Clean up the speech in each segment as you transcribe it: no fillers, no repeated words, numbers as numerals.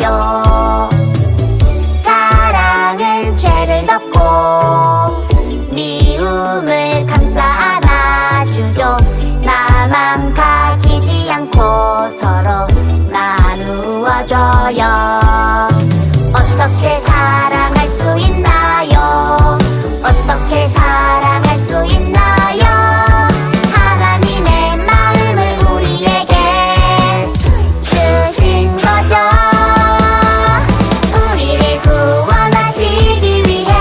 않아요. 사랑은 죄를 덮고 미움을 감싸 안아주죠. 나만 가지지 않고 서로 나누어줘요. 어떻게 사랑할 수 있나요? 어떻게 사랑할 수 있나요? 하나님의 마음을 우리에게 주신 거죠. 우리를 구원하시기 위해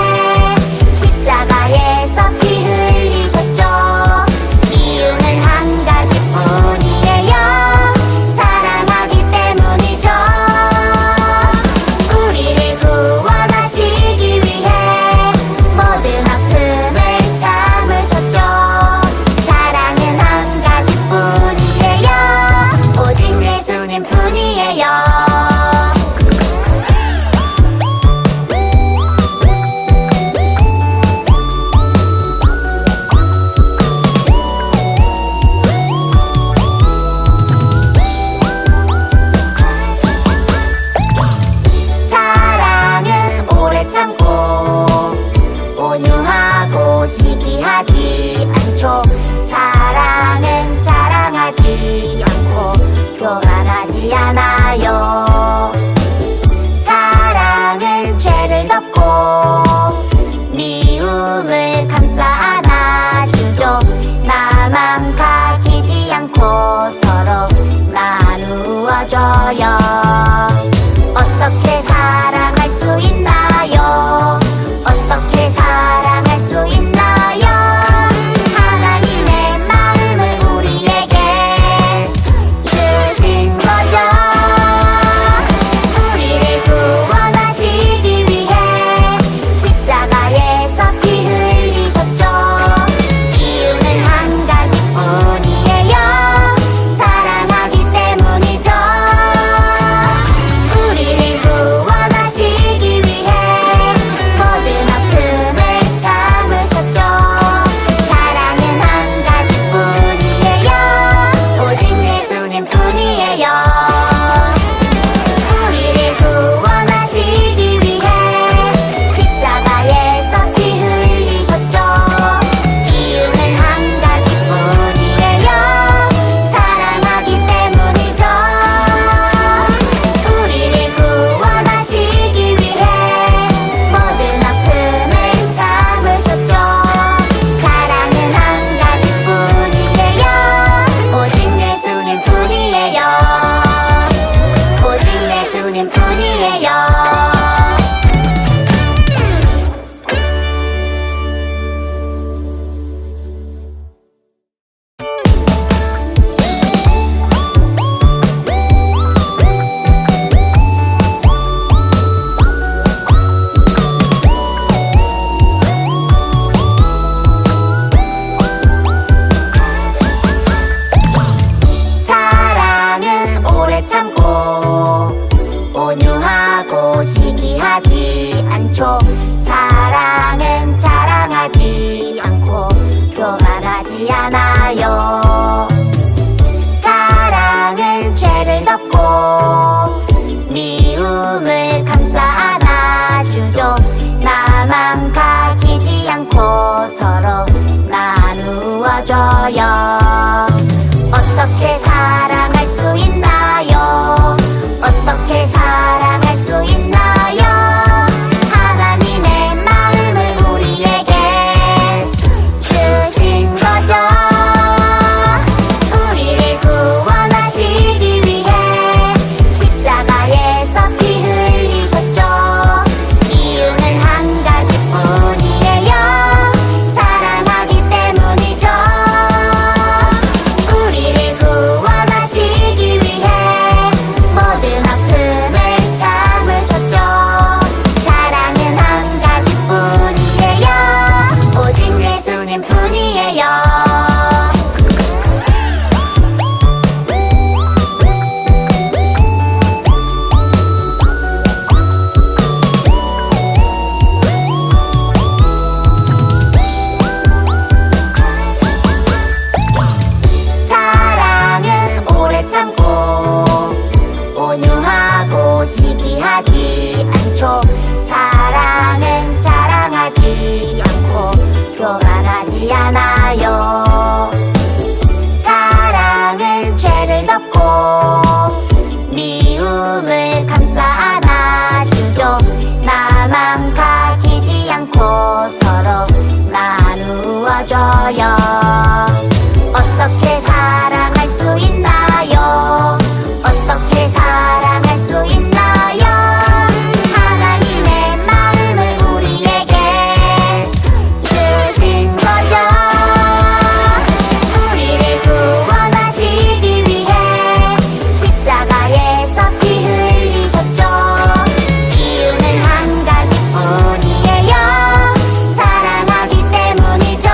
십자가에서 피 흘리셨죠. 이유는 한 가지뿐이에요. 사랑하기 때문이죠. 우리를 구원하시기 위해 모든 아픔을 참으셨죠. 사랑은 한 가지뿐이에요. 오직 예수님뿐이에요. 사랑은 오래 참고 온유하고 시기하지 않죠. 사랑은 자랑하지 않고 교만하지 않아요. 사랑은 죄를 덮고 미움을 감싸 안아주죠. 나만 가지지 않고 서로 나누어줘요. 어떻게 사랑할 수 있나요? 어떻게 사랑할 수 있나요? 하나님의 마음을 우리에게 주신 거죠. 우리를 구원하시기 위해 십자가에서 피 흘리셨죠. 이유는 한 가지뿐이에요. 사랑하기 때문이죠. 우리를 구원하시기 위해 모든 아픔을 참으셨죠. 사랑은 한 가지뿐이에요. 오직 예수님뿐이에요. 우리를 구원하시기 위해 십자가에서 피 흘리셨죠. 이유는 한 가지뿐이에요. 사랑하기 때문이죠. 우리를 구원하시기 위해 모든 아픔을 참으셨죠. 사랑은 한 가지뿐이에요. 오직 예수님뿐이에요. 오직 예수님뿐이에요. 사랑은 오래 참고 온유하고 시기하지 않죠. 사랑은 자랑하지 않고 교만하지 않아요. 사랑은 죄를 덮고 미움을 감싸 안아주죠. 나만 가지지 않고 서로 나누어줘요. 어떻게 사랑할 수 있나요? 어떻게 사랑할 수 있나요? 하나님의 마음을 우리에게 주신 거죠. 우리를 구원하시기 위해 십자가에서 피 흘리셨죠. 이유는 한 가지뿐이에요. 사랑하기 때문이죠. 우리를 구원하시기 위해 모든 아픔을 참으셨죠. 자랑하지 않죠. 사랑은 자랑하지 않고 교만하지 않아요. 사랑은 죄를 덮고 미움을 감싸 안아주죠. 나만 가지지 않고 서로 나누어줘요. 어떻게 사랑할 수 있나요? 어떻게 사랑할 수 있나요? 하나님의 마음을 우리에게 주신 거죠. 우리를 구원하시기 위해 십자가에서 피 흘리셨죠. 이유는 한 가지뿐이에요. 사랑하기 때문이죠.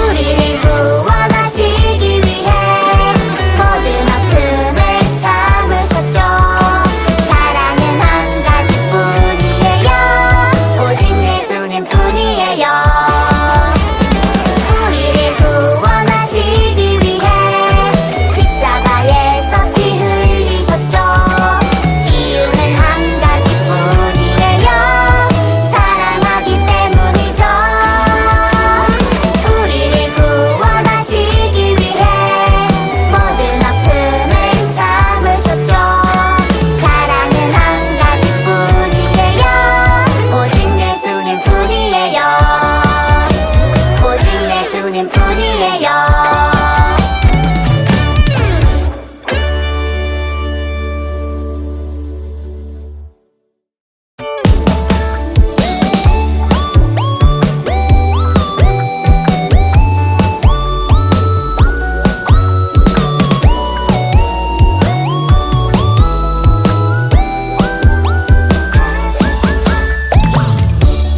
우리를 구원하시기 위해 모든 아픔을 참으셨죠. 사랑은 한 가지뿐이에요. 오직 예수님뿐이에요. 우리를 구원하시기 위해 십자가에서 피 흘리셨죠. 이유는 한 가지뿐이에요. 사랑하기 때문이죠. 우리를 구원하시기 위해 모든 아픔을 참으셨죠. 사랑은 한 가지뿐이에요. 오직 예수님뿐이에요. 오직 예수님뿐이에요.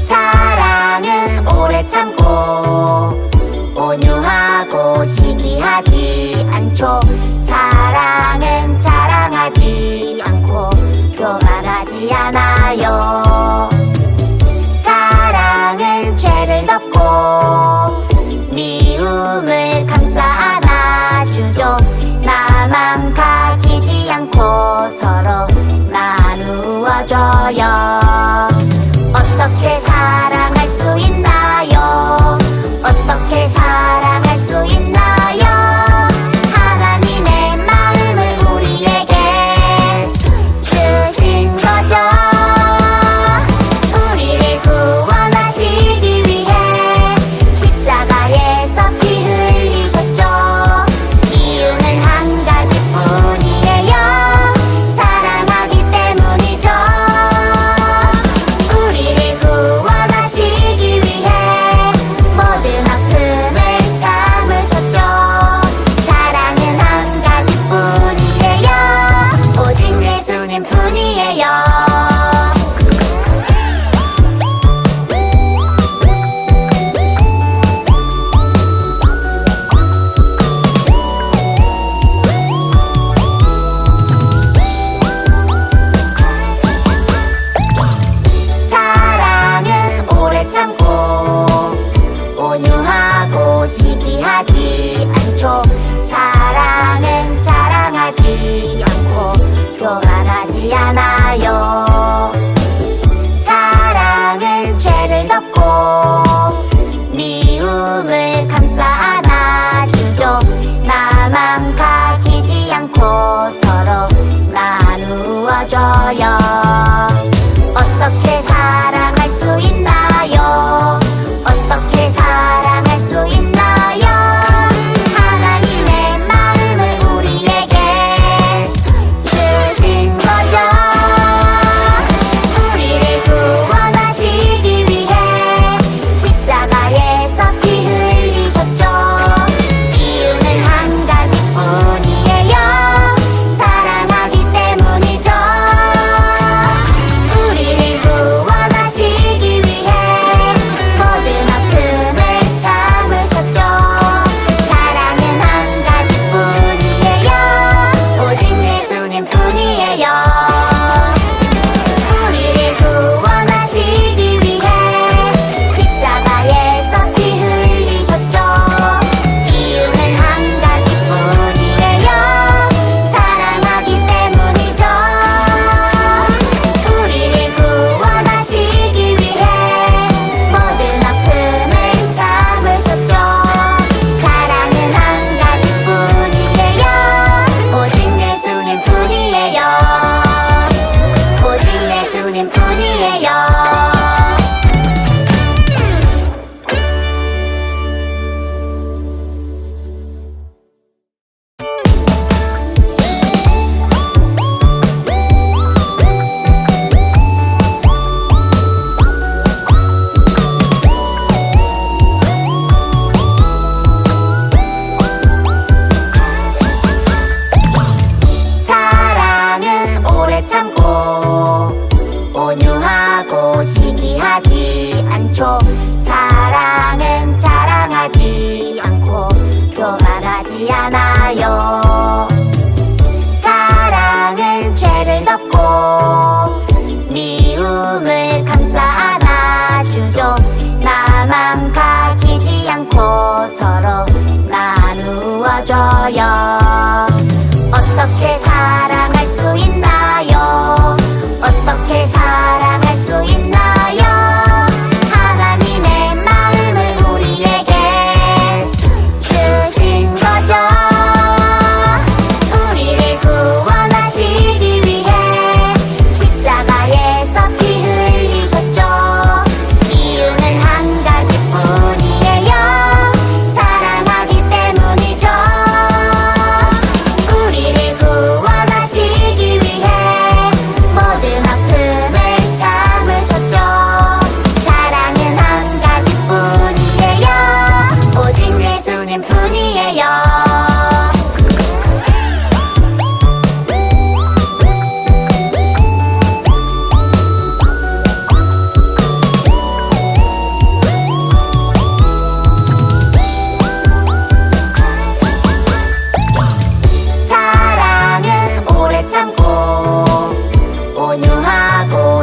사랑은 오래 참고 온유하고 시기하지 않죠. 사랑은 자랑하지 않고 교만하지 않아요. 사랑은 죄를 덮고 미움을 감싸 안아주죠. 나만 가지지 않고 서로 나누어줘요. 어떻게 사랑할 수 있나요? 어떻게 사랑할 수 있나요? 하나님의 마음을 우리에게 주신 거죠. 우리를 구원하시기 위해 십자가에서 피 흘리셨죠. 이유는 한 가지뿐이에요. 사랑하기 때문이죠.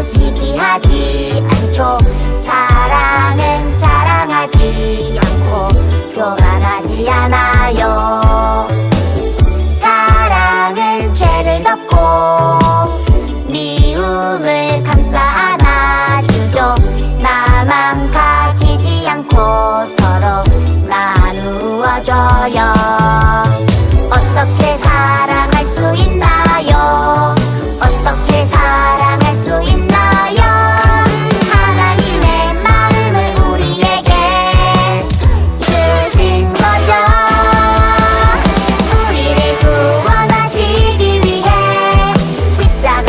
시기하지 않죠. 사랑은 자랑하지 않고 교만하지 않아요. 사랑은 죄를 덮고 미움을 감싸 안아주죠. 나만 가지지 않고 서로 나누어줘요. 어떻게 사랑할 수 있나요? 어떻게 사랑할 수 있나요? 하나님의 마음을 우리에게 주신 거죠. 우리를 구원하시기 위해 십자가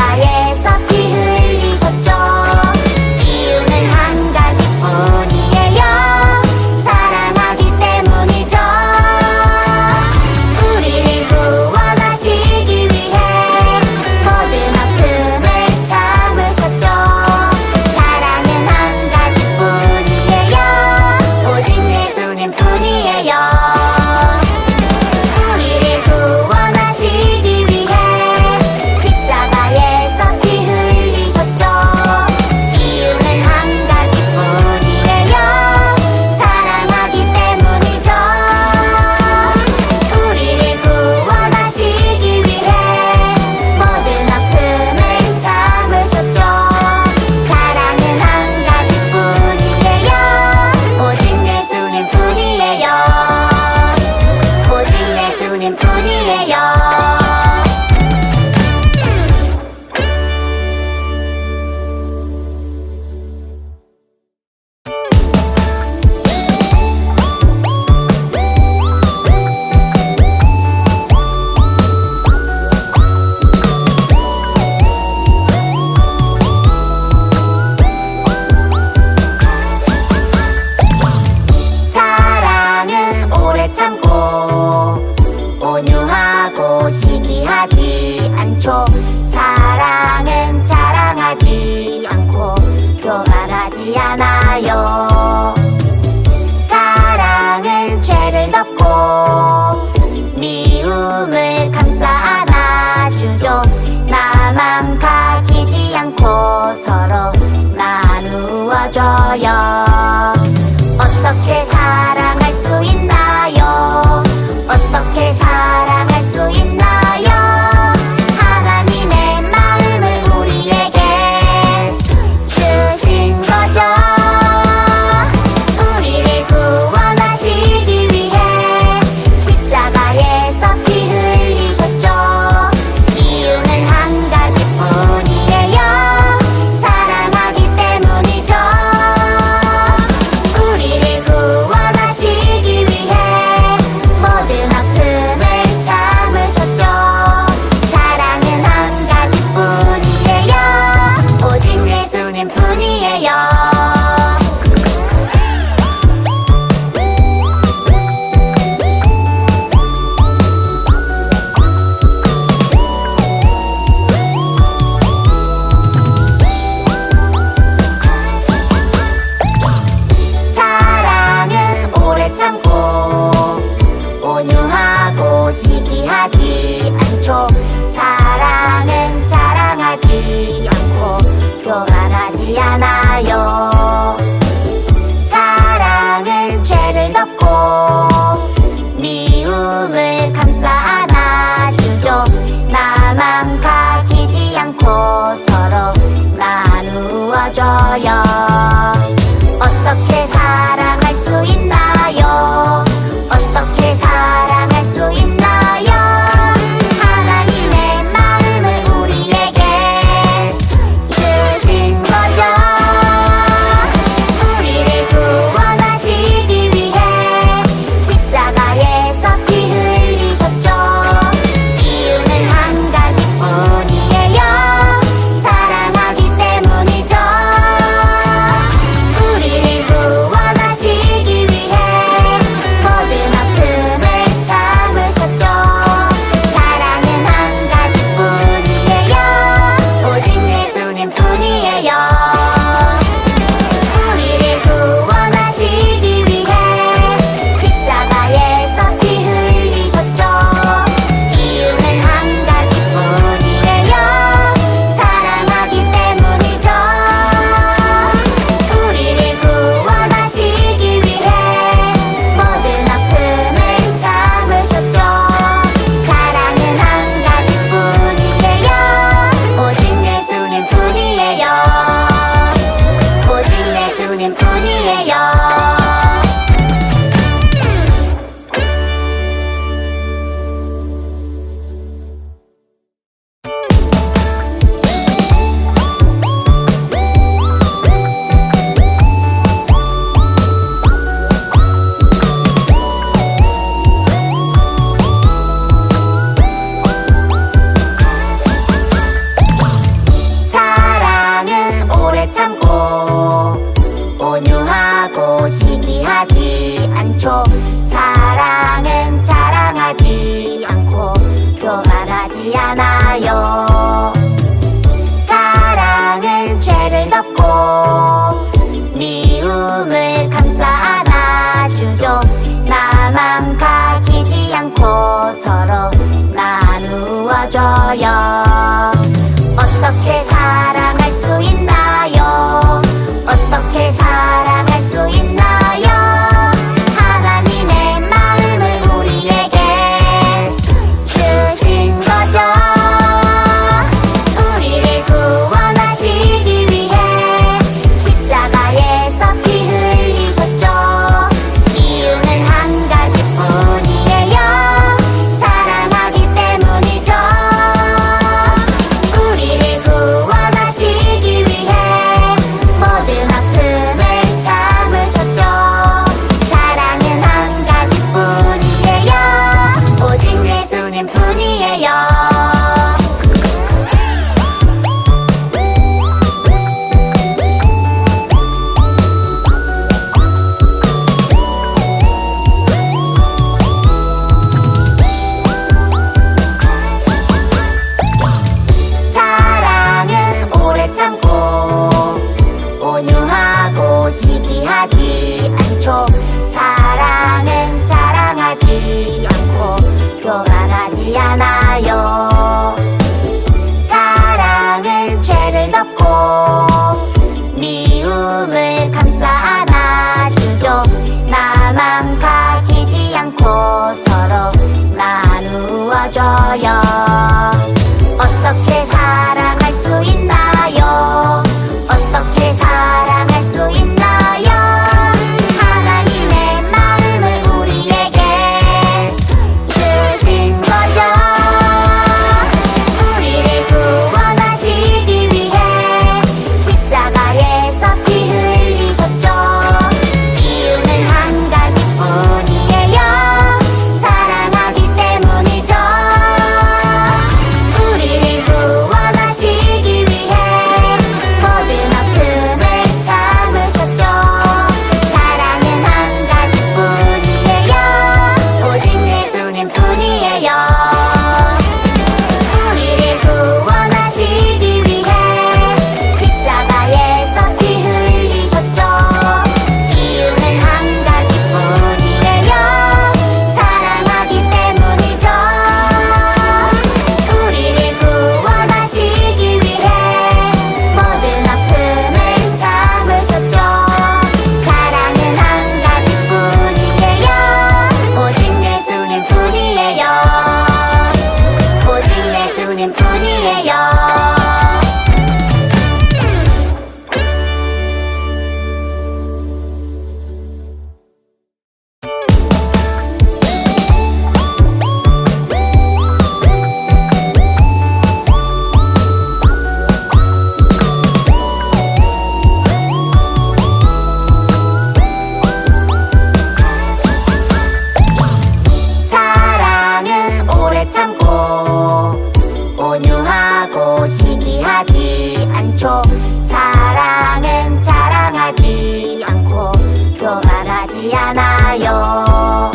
않죠. 사랑은 자랑하지 않고 교만하지 않아요.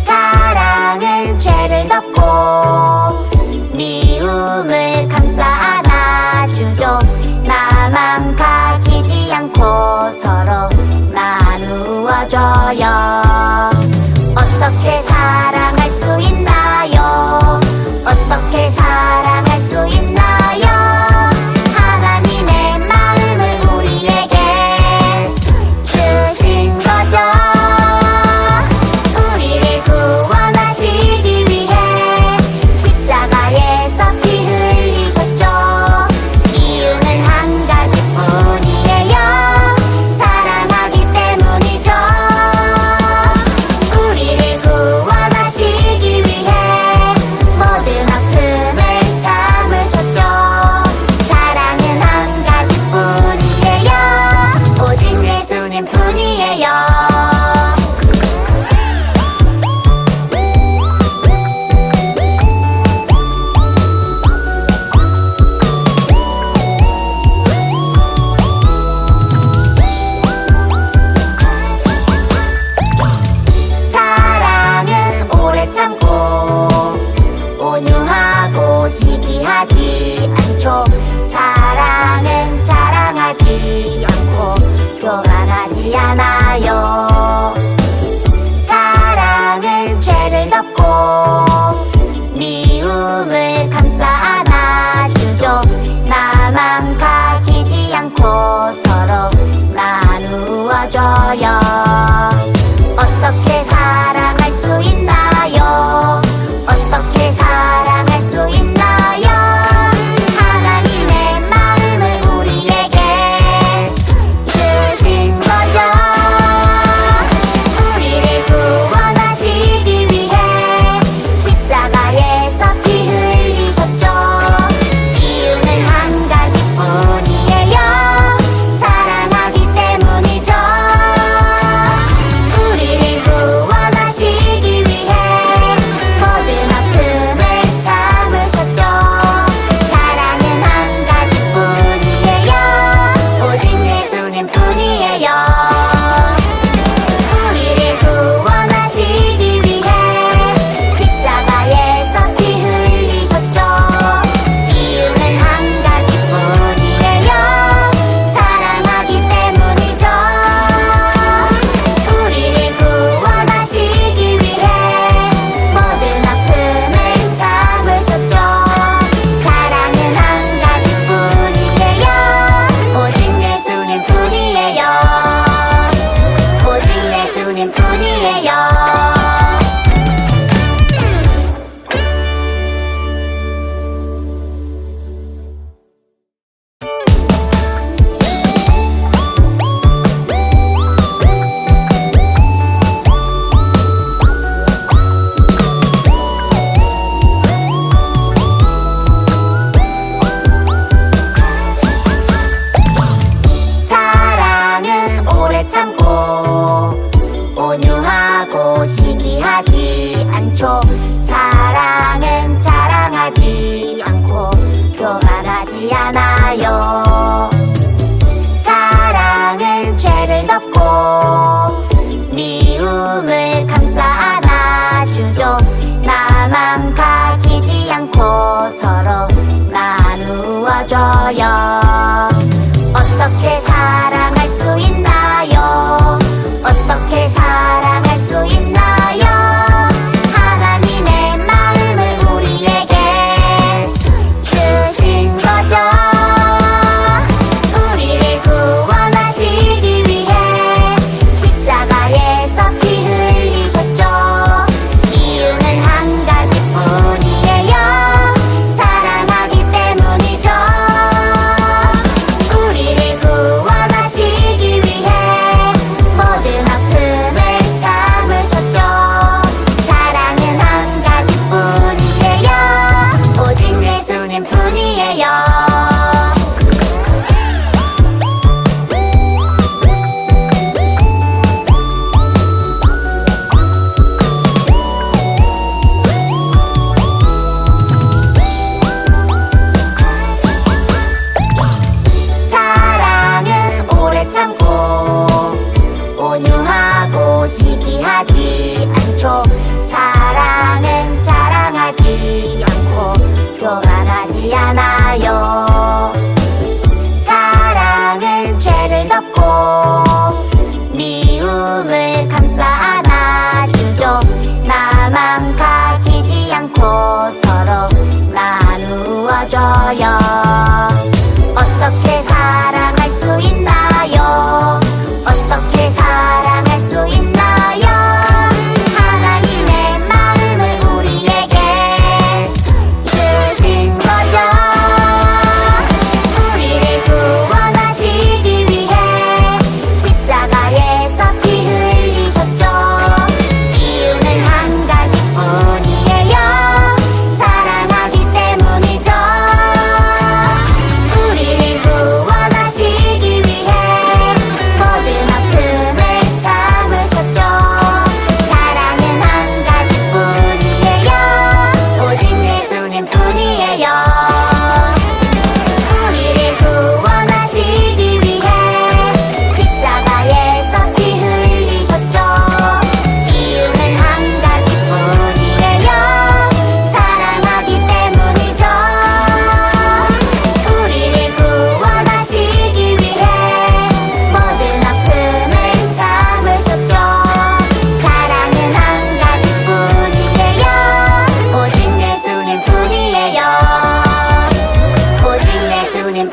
사랑은 죄를 덮고 미움을 감싸 안아주죠. 나만 가지지 않고 서로 나누어줘요. 어떻게 사랑할 수 있나요? 어떻게 사랑할 수 있나요? 하나님의 마음을 우리에게 주신 거죠. 우리를 구원하시기 위해 십자가에서 피 흘리셨죠. 이유는 한 가지뿐이에요. 사랑하기 때문이죠. 우리를 구원하시기 위해 모든 아픔을 참으셨죠. 사랑은 한 가지뿐이에요. 오직 예수님뿐이에요. 사랑은 오래 참고 온유하고 시기하지 않죠. 사랑은 자랑하지 않고 교만하지 않아요. 사랑은 죄를 덮고 미움을 감싸 안아주죠. 나만 가지지 않고 서로 나누어줘요. 어떻게 사랑할 수 있나요? 어떻게 사랑할 수 있나요? 하나님의 마음을 우리에게 주신 거죠. 우리를 구원하시기 위해 십자가에서 피 흘리셨죠. 이유는 한 가지뿐이에요. 사랑하기 때문이죠. 우리를 구원하시기 위해 모든 아픔을 참으셨죠. 사랑은 한 가지뿐이에요. 오직 예수님뿐이에요. 우리를 구원하시기 위해 십자가에서 피 흘리셨죠. 이유는 한 가지뿐이에요. 사랑하기 때문이죠. 우리를 구원하시기 위해 모든 아픔을 참으셨죠. 사랑은 한 가지뿐이에요. 오직 예수님뿐이에요. 오직 예수님뿐이에요. 사랑은 오래 참고 온유하고 시기하지 않죠. 사랑은 자랑하지 않고 교만하지 않아요. 사랑은 죄를 덮고 미움을 감싸 안아주죠. 나만 가지지 않고 서로 나누어줘요. 어떻게 사랑할 수 있나요? 어떻게 사랑할 수 있나요? 하나님의 마음을 우리에게 주신 거죠. 우리를 구원하시기 위해 십자가에서 피 흘리셨죠. 이유는 한 가지뿐이에요. 사랑하기 때문이죠.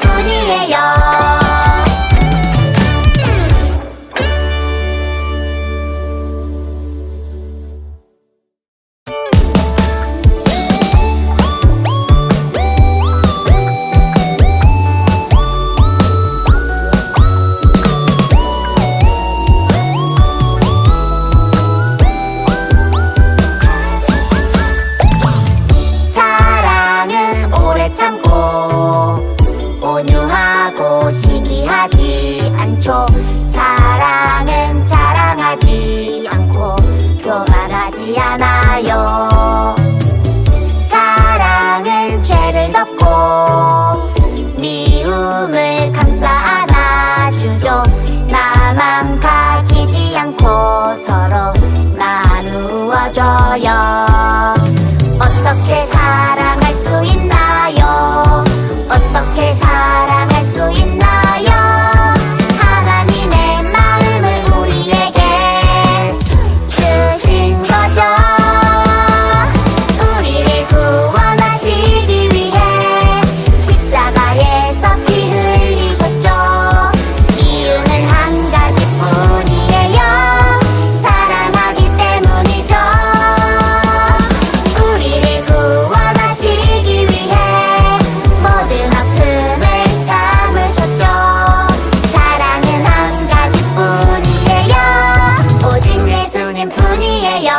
뿐이에요. 사랑은 오래 참고 온유하고 시기하지 않죠. 사랑은 자랑하지 않고 교만하지 않아요. 사랑은 죄를 덮고 미움을 감싸 안아주죠. 나만 가지지 않고 서로 나누어줘요. 어떻게 사랑할 수 있나요? 어떻게 사랑할 수 있나요? 하나님의 마음을 우리에게 주신 거죠. 우리를 구원하시기 위해 십자가에서 피 흘리셨죠. 이유는 한 가지뿐이에요. 사랑하기 때문이죠. 우리를 구원하시기 위해 모든 아픔을 참으셨죠. 사랑은 한 가지뿐이에요. 오직 예수님뿐이에요.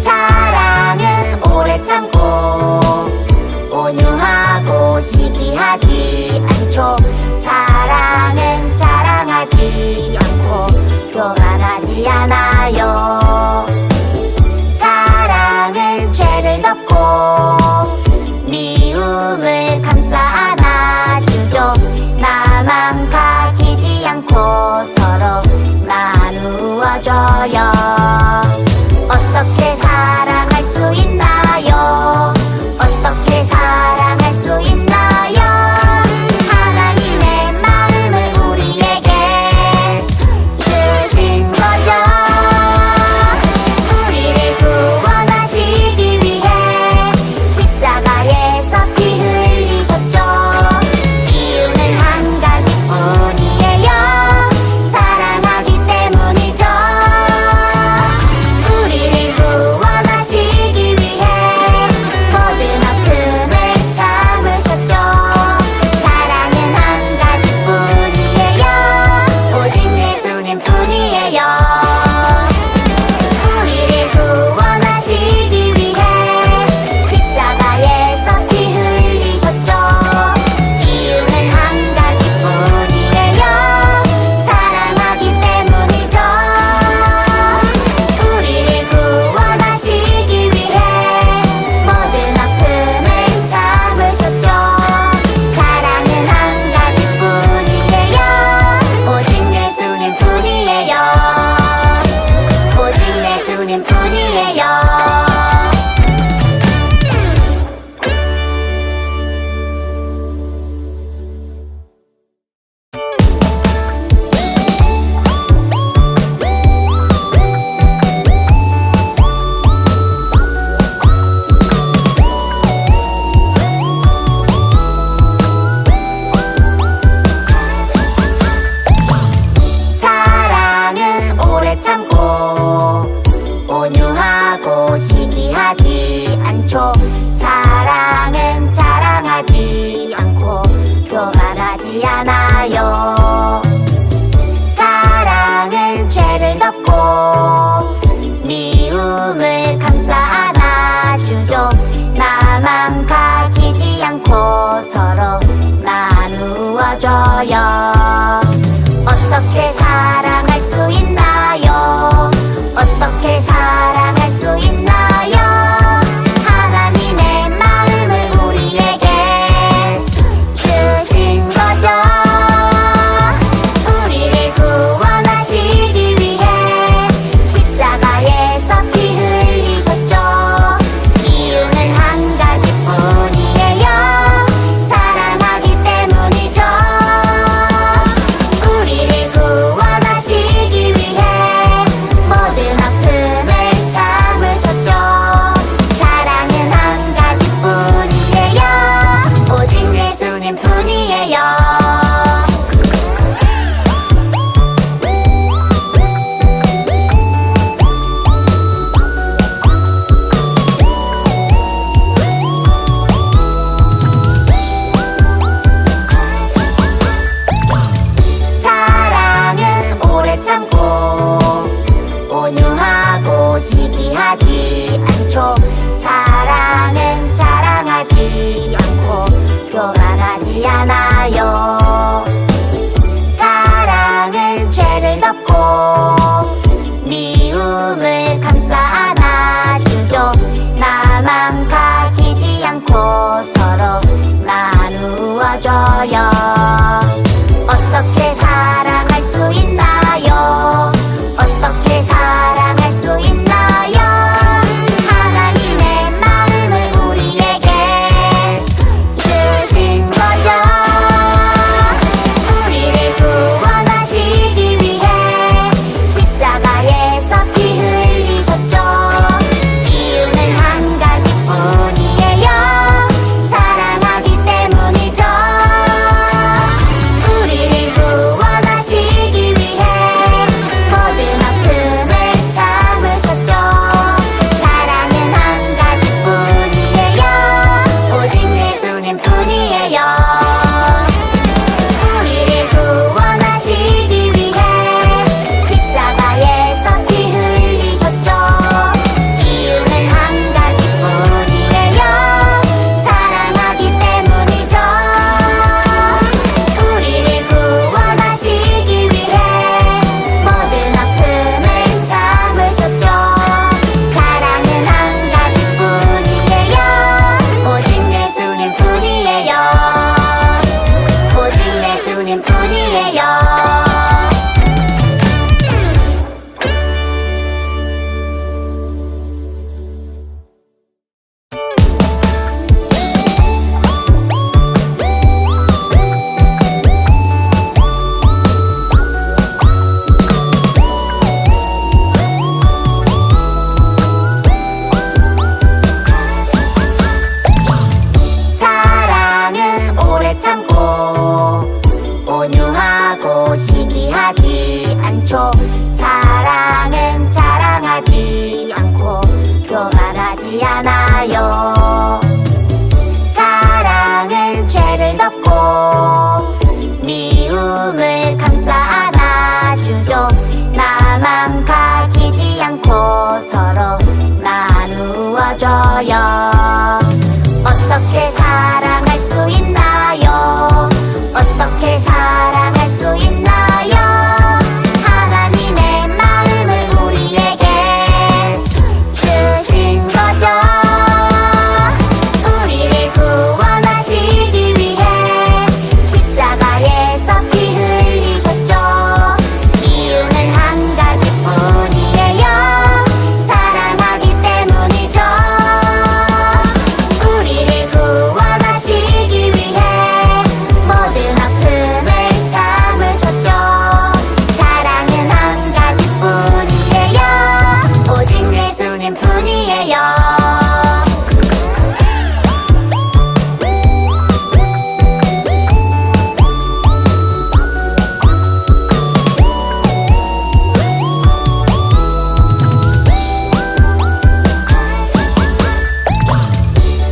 사랑은 오래 참고 온유하고 시기하지 않죠. 사랑은 자랑하지 않고 교만하지 않아요. 사랑은 죄를 덮고 미움을 감싸 안아주죠. 나만 가지지 않고 서로 나누어줘요. 어떻게 사랑할 수 있나요? 어떻게 사랑할 수 있나요? 하나님의 마음을 우리에게 주신 거죠. 교만하지 않아요. 사랑은 죄를 덮고 미움을 감싸 안아주죠. 나만 가지지 않고 서로 나누어줘요. 어떻게 사랑할 수 있나요? 어떻게 사랑할 수 있나요? 하나님의 마음을 우리에게 주신 거죠. 우리를 구원하시기 위해 십자가에서 피 흘리셨죠. 이유는 한 가지뿐이에요. 사랑하기 때문이죠. 우리를 구원하시기 위해 모든 아픔을 참으셨죠. 사랑은 한 가지뿐이에요. 오직 예수님뿐이에요. 우리를 구원하시기 위해 십자가에서 피 흘리셨죠. 이유는 한 가지뿐이에요. 사랑하기 때문이죠. 우리를 구원하시기 위해 모든 아픔을 참으셨죠. 사랑은 한 가지뿐이에요. 오직 예수님뿐이에요. 오직 예수님뿐이에요. 사랑은 오래 참고 온유하고 시기하지 않죠. 사랑은 자랑하지 않고 교만하지 않아요. 사랑은 죄를 덮고 미움을 감싸 안아주죠. 나만 가지지 않고 서로 나누어줘요. 어떻게 사랑할 수 있나요? 어떻게 사랑할 수 있나요? 하나님의 마음을 우리에게 주신 거죠. 우리를 구원하시기 위해 십자가에서 피 흘리셨죠. 이유는 한 가지뿐이에요. 사랑하기 때문이죠. 우리를 구원하시기 위해 모든 아픔을 참으셨죠. 사랑은 한 가지뿐이에요. 오직 예수님뿐이에요.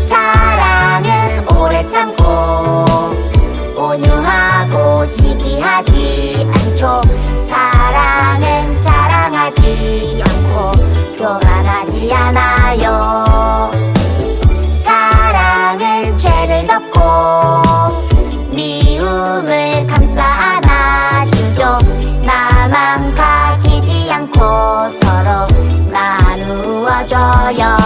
사랑은 오래 참고 온유하고 시기하지 않죠. 사랑은 자랑하지 않고 교만하지 않아요. 사랑은 죄를 덮고 미움을 감싸 안아주죠. 나만 가지지 않고 서로 나누어줘요.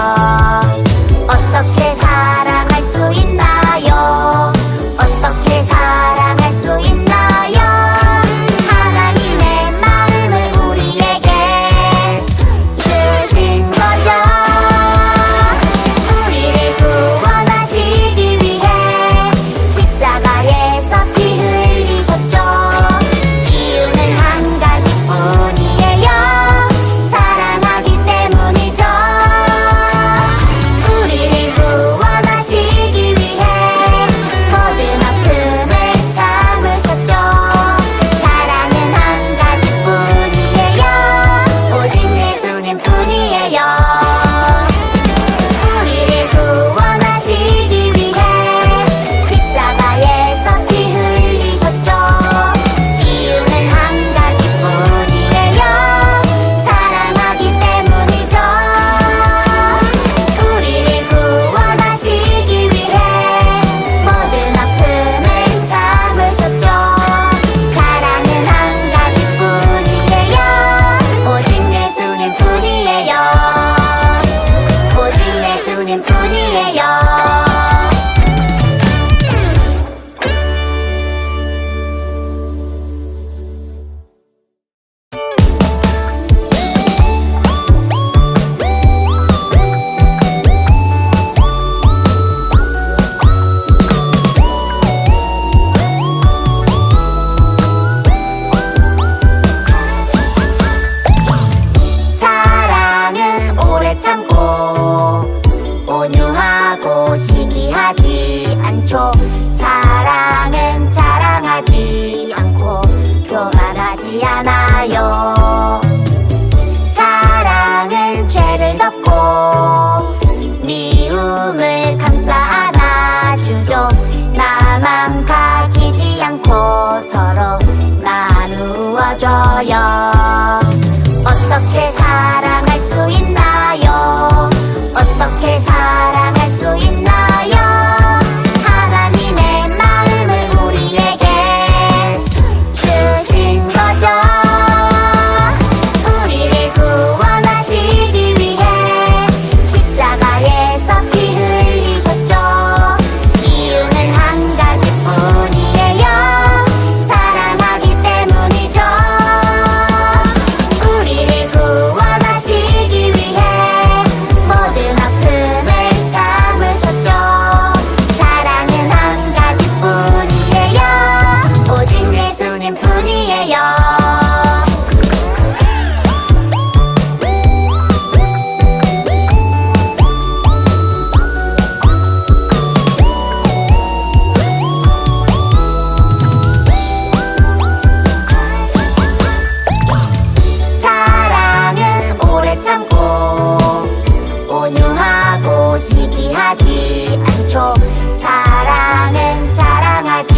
어떻게 사랑할 수 있나요?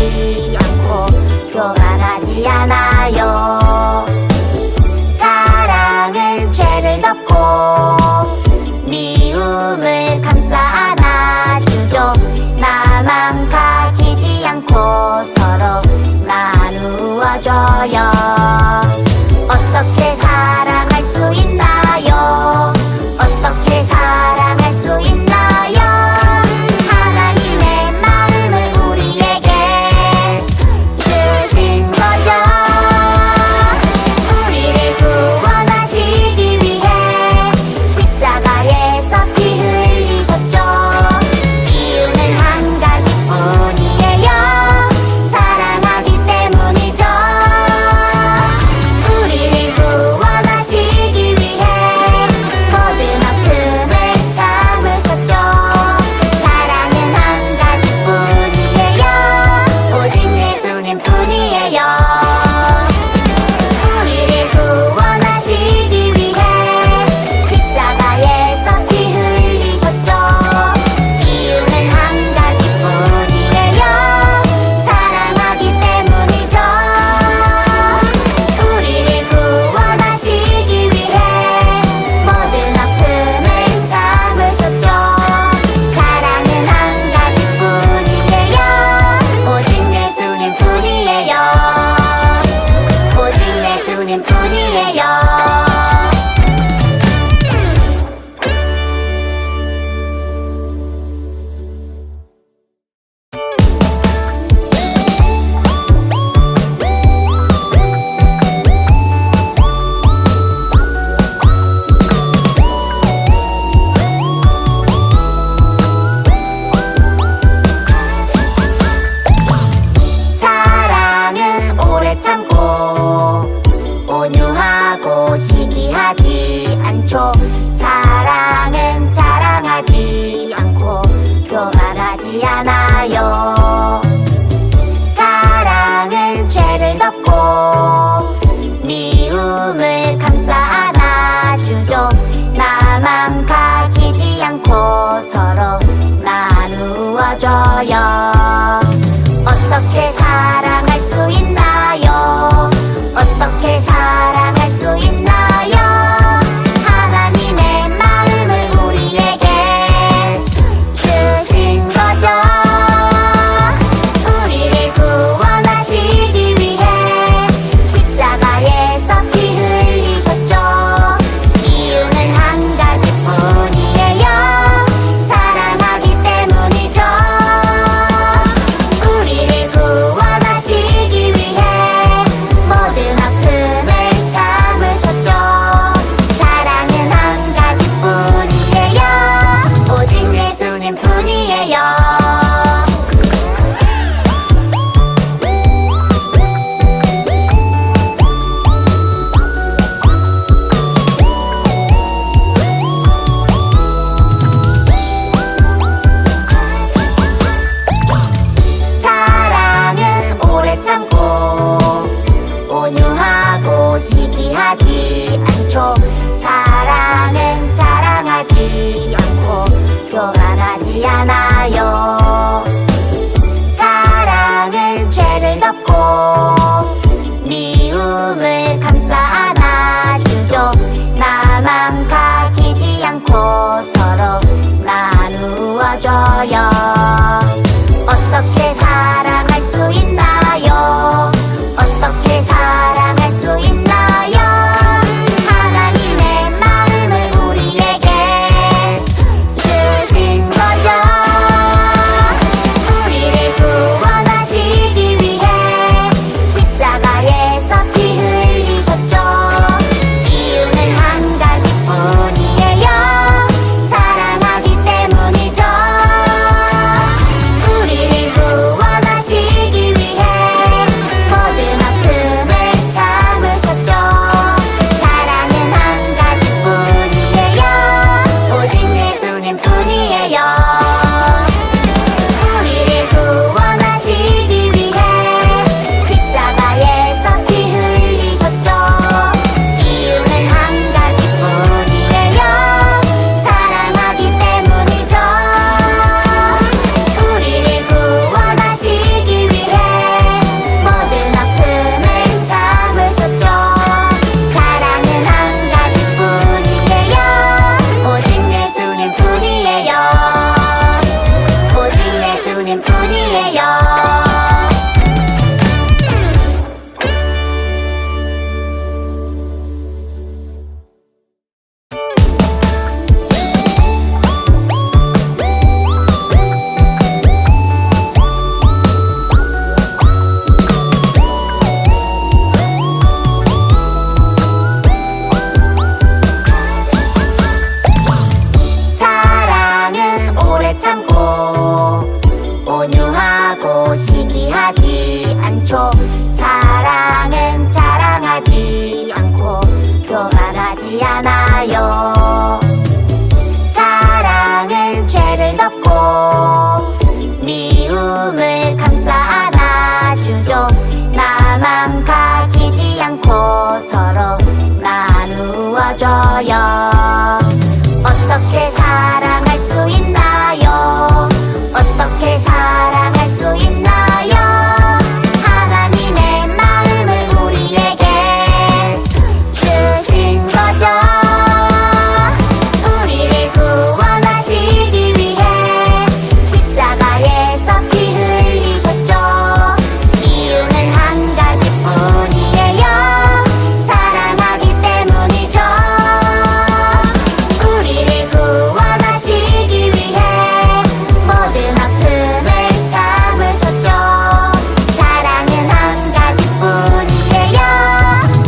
사랑하지 않고 교만하지 않아요. 사랑은 죄를 덮고 미움을 감싸 안아주죠. 나만 가지지 않고 서로 나누어줘요. 어떻게 사랑할 수 있나요? 어떻게 사랑할 수 있나요? 하나님의 마음을 우리에게 주신 거죠. 우리를 구원하시기 위해 십자가에서 피 흘리셨죠. 이유는 한 가지뿐이에요. 사랑하기 때문이죠. 우리를 구원하시기 위해 모든 아픔을 참으셨죠. 사랑은 한 가지뿐이에요. 오직 예수님뿐이에요. 우리를 구원하시기 위해 십자가에서 피 흘리셨죠. 이유는 한 가지뿐이에요. 사랑하기 때문이죠. 우리를 구원하시기 위해 모든 아픔을 참으셨죠. 사랑은 한 가지뿐이에요. 오직 예수님뿐이에요. 오직 예수님뿐이에요. 사랑은 오래 참고 온유하고 시기하지 않죠. 사랑은 자랑하지 않고 교만하지 않아요. 사랑은 죄를 덮고 미움을 감싸 안아주죠. 나만 가지지 않고 서로 나누어줘요. 어떻게 사랑할 수 있나요? 어떻게 사랑할 수 있나요? 하나님의 마음을 우리에게 주신 거죠. 우리를 구원하시기 위해 십자가에서 피 흘리셨죠. 이유는 한 가지뿐이에요. 사랑하기 때문이죠. 우리를 구원하시기 위해 모든 아픔을 참으셨죠. 사랑은 한 가지뿐이에요. 오직 예수님뿐이에요. 사랑은 오래 참고 온유하고 시기하지 않죠. 사랑은 자랑하지 않고 교만하지 않아요. 사랑은 죄를 덮고 미움을 감싸 안아주죠. 나만 가지지 않고 서로 나누어줘요. 어떻게 사랑할 수 있나요? 어떻게 사랑할 수 있나요? 하나님의 마음을 우리에게 주신 거죠. 자랑하지 않죠. 사랑은 자랑하지 않고 교만하지 않아요. 사랑은 죄를 덮고 미움을 감싸 안아주죠. 나만 가지지 않고 서로 나누어줘요. 어떻게 사랑할 수 있나요? 어떻게 사랑할 수 있나요? 하나님의 마음을 우리에게 주신 거죠. 우리를 구원하시기 위해 십자가에서 피 흘리셨죠. 이유는 한 가지뿐이에요. 사랑하기 때문이죠. 우리를 구원하시기 위해 모든 아픔을 참으셨죠. 사랑은 한 가지뿐이에요.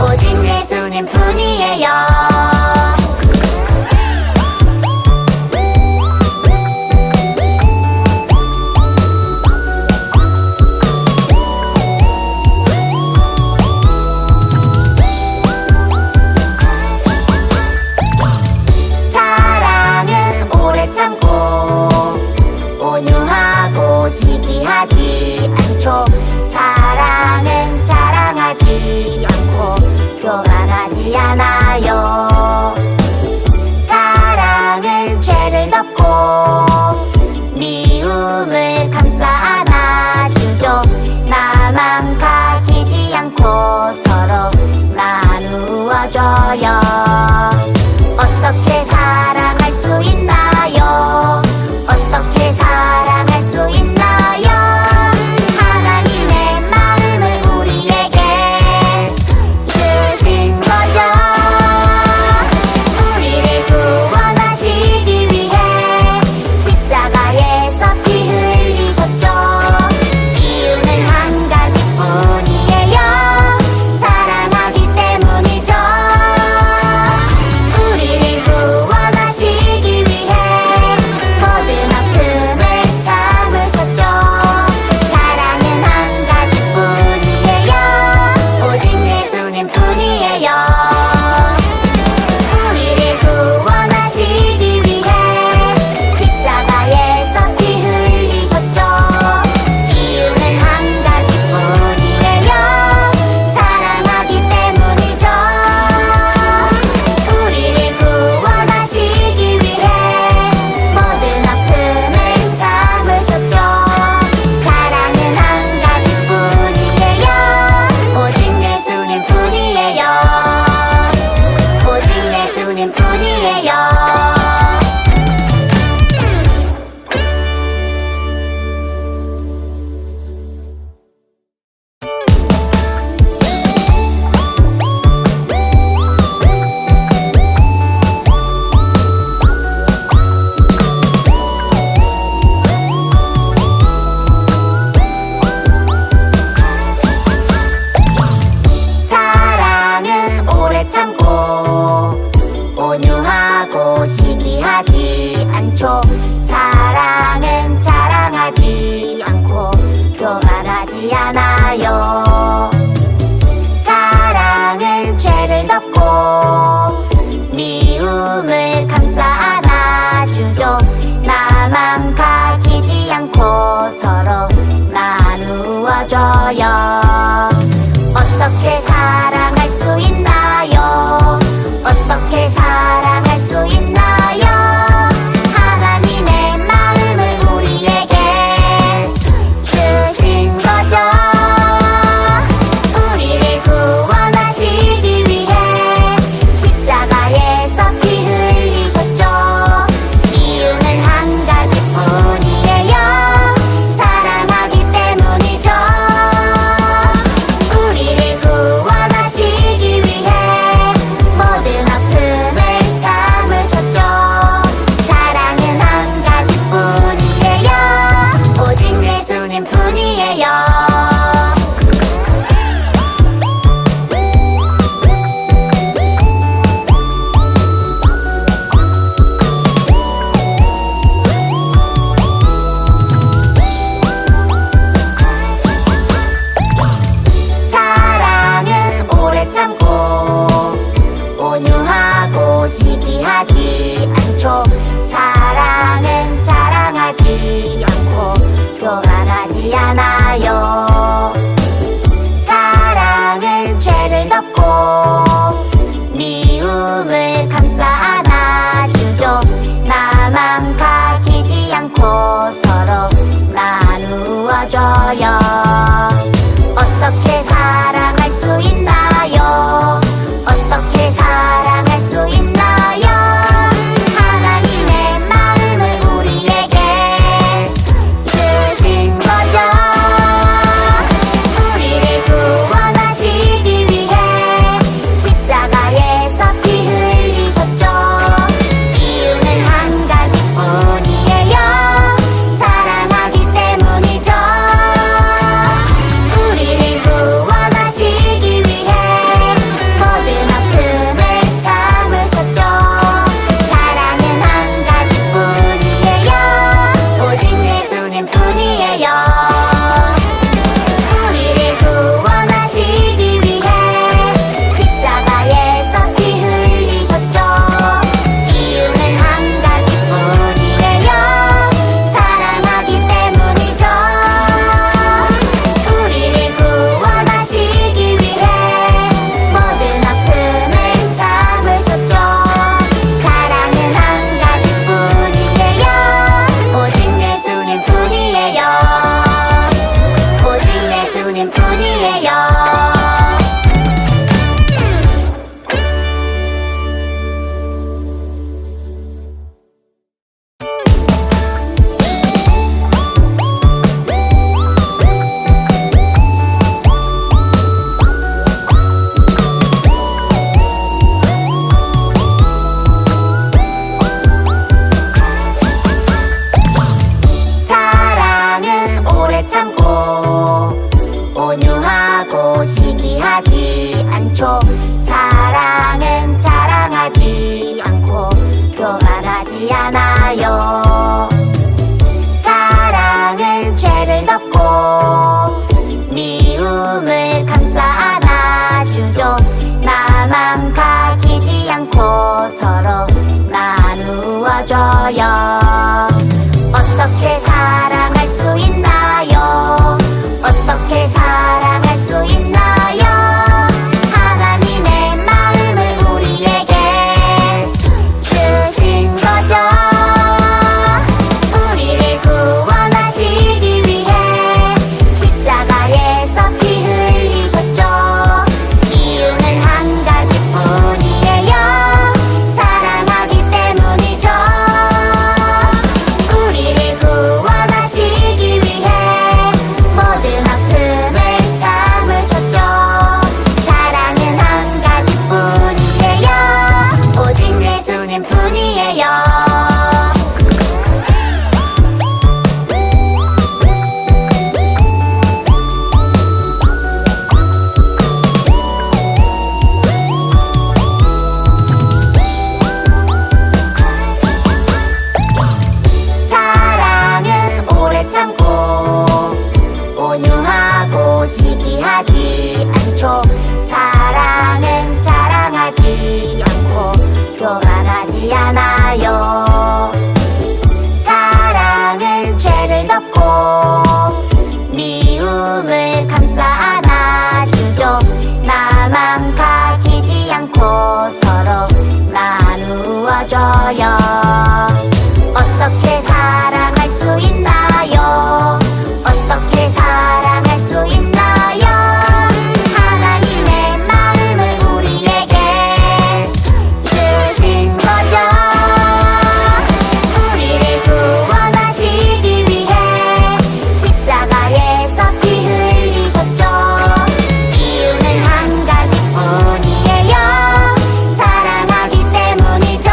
오직 예수님뿐이에요. 사랑은 오래 참고 온유하고 시기하지 않죠. 사랑은 자랑하지 않고 교만하지 않아요. 사랑은 죄를 덮고 미움을 감싸 안아주죠. 나만 가지지 않고 서로 나누어줘요. 어떻게 사랑할 수 있나요? 어떻게 사랑할 수 있나요? 하나님의 마음을 우리에게 주신 거죠. 우리를 구원하시기 위해 십자가에서 피 흘리셨죠. 이유는 한 가지뿐이에요. 사랑하기 때문이죠. 우리를 구원하시기 위해 모든 아픔을 참으셨죠. 사랑은 한 가지뿐이에요. 오직 예수님뿐이에요. 우리를 구원하시기 위해 십자가에서 피 흘리셨죠. 이유는 한 가지뿐이에요. 사랑하기 때문이죠. 우리를 구원하시기 위해 모든 아픔을 참으셨죠. 사랑은 한 가지뿐이에요. 오직 예수님뿐이에요. 오직 예수님뿐이에요. 사랑은 오래 참고 온유하고 시기하지 않죠. 사랑은 자랑하지 않고 교만하지 않아요. 사랑은 죄를 덮고 미움을 감싸 안아주죠. 나만 가지지 않고 서로 나누어줘요. 어떻게 사랑할 수 있나요? 어떻게 사랑할 수 있나요? 하나님의 마음을 우리에게 주신 거죠. 우리를 구원하시기 위해 십자가에서 피 흘리셨죠. 이유는 한 가지뿐이에요. 사랑하기 때문이죠. 예수님뿐이에요. 사랑은 오래 참고 온유하고 시기하지 않죠. 사랑은 자랑하지 않고 교만하지 않아요. 사랑은 죄를 덮고 미움을 감싸 안아주죠. 나만 가지지 않고 서로 나누어줘요. 어떻게 사랑할 수 있나요? 어떻게 사랑할 수 있나요? 하나님의 마음을 우리에게 주신 거죠. 우리를 구원하시기 위해 십자가에서 피 흘리셨죠. 이유는 한 가지뿐이에요. 사랑하기 때문이죠. 우리를 구원하시기 위해 모든 아픔을 참으셨죠. 사랑은 한 가지뿐이에요. 오직 예수님뿐이에요. 사랑은 오래 참고 온유하고 시기하지 않죠. 사랑은 자랑하지 않고 교만하지 않아요. 사랑은 죄를 덮고 미움을 감싸 안아주죠. 나만 가지지 않고 서로 나누어줘요. 어떻게 사랑할 수 있나요? 어떻게 사랑할 수 있나요? 하나님의 마음을 우리에게 주신 거죠. 우리를 구원하시기 위해 십자가에서 피 흘리셨죠. 이유는 한 가지뿐이에요. 사랑하기 때문이죠.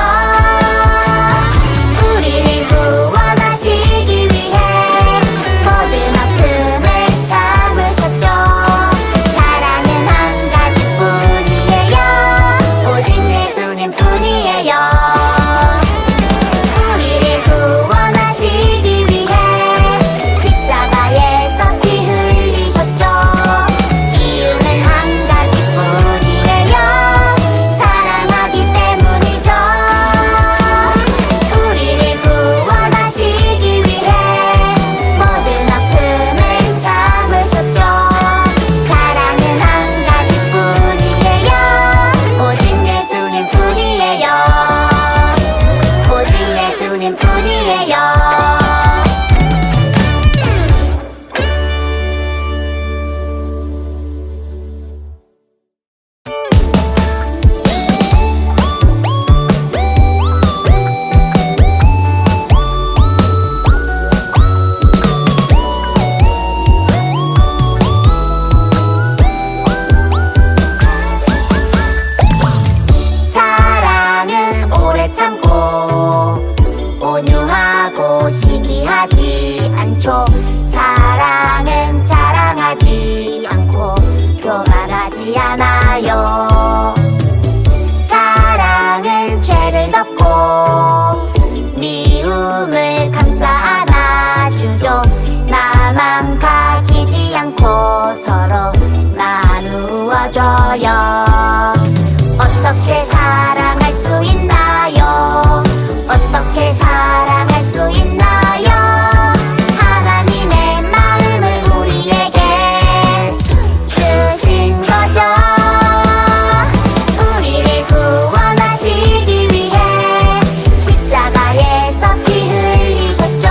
우리를 구원하시기 위해 모든 아픔을 참으셨죠. 사랑은 한 가지뿐이에요. 오직 예수님뿐이에요. 우리를 구원하시기 위해 십자가에서 피 흘리셨죠. 이유는 한 가지뿐이에요. 사랑하기 때문이죠. 우리를 구원하시기 위해 모든 아픔을 참으셨죠. 사랑은 한 가지뿐이에요. 오직 예수님뿐이에요. 오직 예수님뿐이에요. 사랑은 오래 참고 온유하고 시기하지 않죠. 사랑은 자랑하지 않고 교만하지 않아요. 사랑은 죄를 덮고 미움을 감싸 안아주죠. 나만 가지지 않고 서로 나누어줘요. 어떻게 사랑할 수 있나요? 어떻게 사랑할 수 있나요? 하나님의 마음을 우리에게 주신 거죠. 우리를 구원하시기 위해 십자가에서 피 흘리셨죠.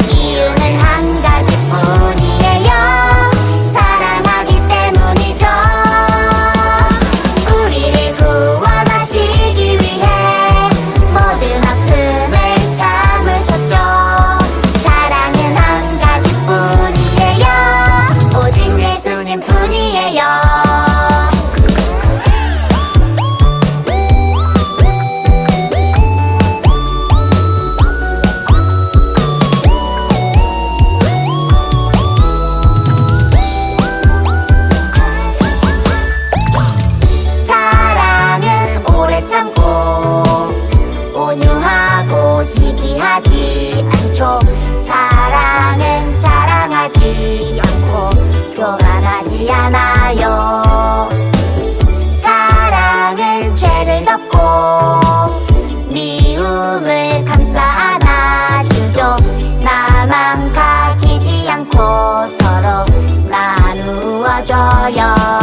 이유는 한 가지뿐이에요. 않아요. 사랑은 죄를 덮고 미움을 감싸 안아주죠. 나만 가지지 않고 서로 나누어줘요.